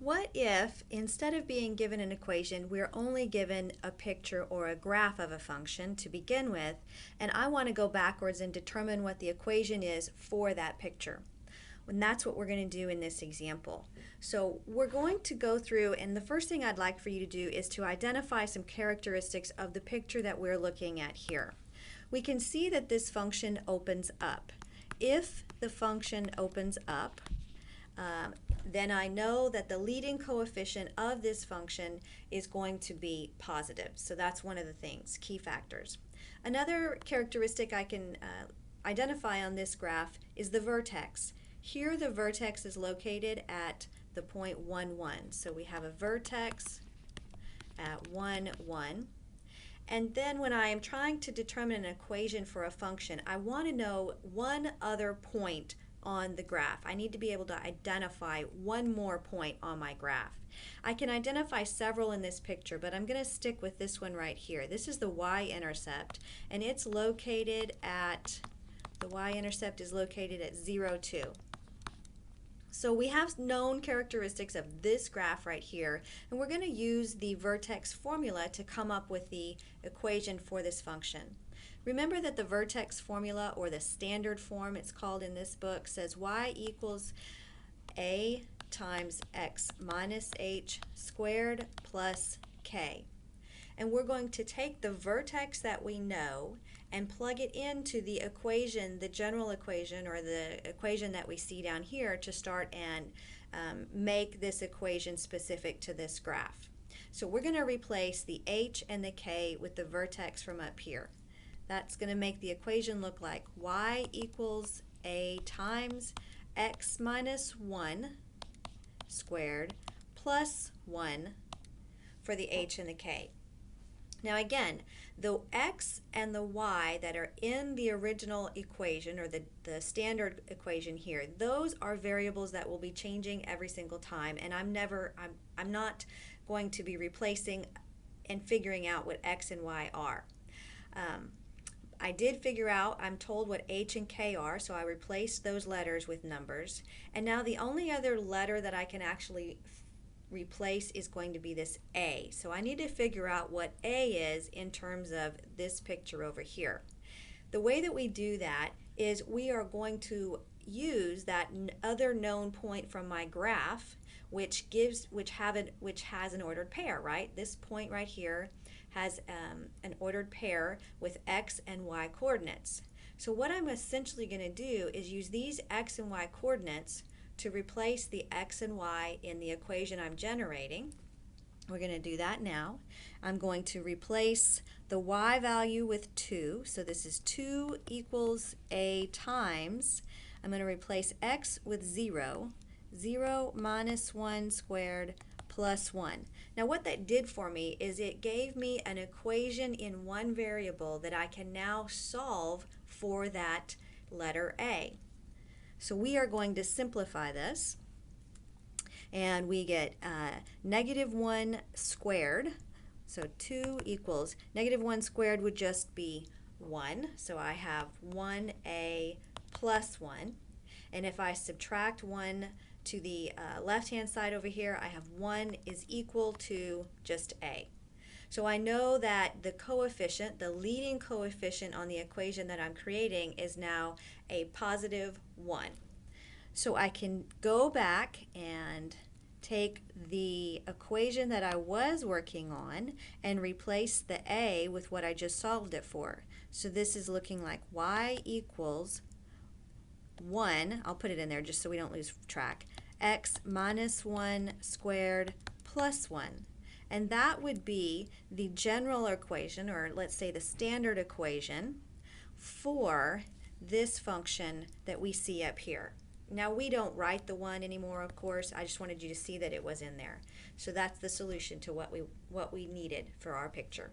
What if, instead of being given an equation, we're only given a picture or a graph of a function to begin with, and I want to go backwards and determine what the equation is for that picture? And that's what we're going to do in this example. So we're going to go through, and the first thing I'd like for you to do is to identify some characteristics of the picture that we're looking at here. We can see that this function opens up. If the function opens up, then I know that the leading coefficient of this function is going to be positive. So that's one of the things, key factors. Another characteristic I can identify on this graph is the vertex. Here the vertex is located at the point 1, 1. So we have a vertex at 1, 1. And then when I am trying to determine an equation for a function, I want to know one other point on the graph. I need to be able to identify one more point on my graph. I can identify several in this picture, but I'm going to stick with this one right here. This is the y-intercept, and it's located at, the y-intercept is located at 0, 2. So we have known characteristics of this graph right here, and we're going to use the vertex formula to come up with the equation for this function. Remember that the vertex formula, or the standard form it's called in this book, says y equals a times x minus h squared plus k. And we're going to take the vertex that we know and plug it into the equation, the general equation, or the equation that we see down here, to start and make this equation specific to this graph. So we're going to replace the h and the k with the vertex from up here. That's going to make the equation look like y equals a times x minus 1 squared plus 1 for the h and the k. Now again, the x and the y that are in the original equation, or the standard equation here, those are variables that will be changing every single time, and I'm not going to be replacing and figuring out what x and y are. I did figure out, I'm told what h and k are, so I replaced those letters with numbers. And now the only other letter that I can actually replace is going to be this a. So I need to figure out what a is in terms of this picture over here. The way that we do that is we are going to use that other known point from my graph, which has an ordered pair, right? This point right here has an ordered pair with x and y coordinates. So what I'm essentially going to do is use these x and y coordinates to replace the x and y in the equation I'm generating. We're going to do that now. I'm going to replace the y value with 2. So this is 2 equals a times, I'm going to replace x with 0, 0 minus 1 squared plus 1. Now what that did for me is it gave me an equation in one variable that I can now solve for that letter a. So we are going to simplify this, and we get negative 1 squared. So 2 equals, negative 1 squared would just be 1. So I have 1a plus 1. And if I subtract 1 to the left-hand side over here, I have 1 is equal to just a. So I know that the coefficient, the leading coefficient on the equation that I'm creating, is now a positive 1. So I can go back and take the equation that I was working on and replace the a with what I just solved it for. So this is looking like y equals 1, I'll put it in there just so we don't lose track, x minus 1 squared plus 1. And that would be the general equation, or let's say the standard equation, for this function that we see up here. Now we don't write the 1 anymore, of course. I just wanted you to see that it was in there. So that's the solution to what we needed for our picture.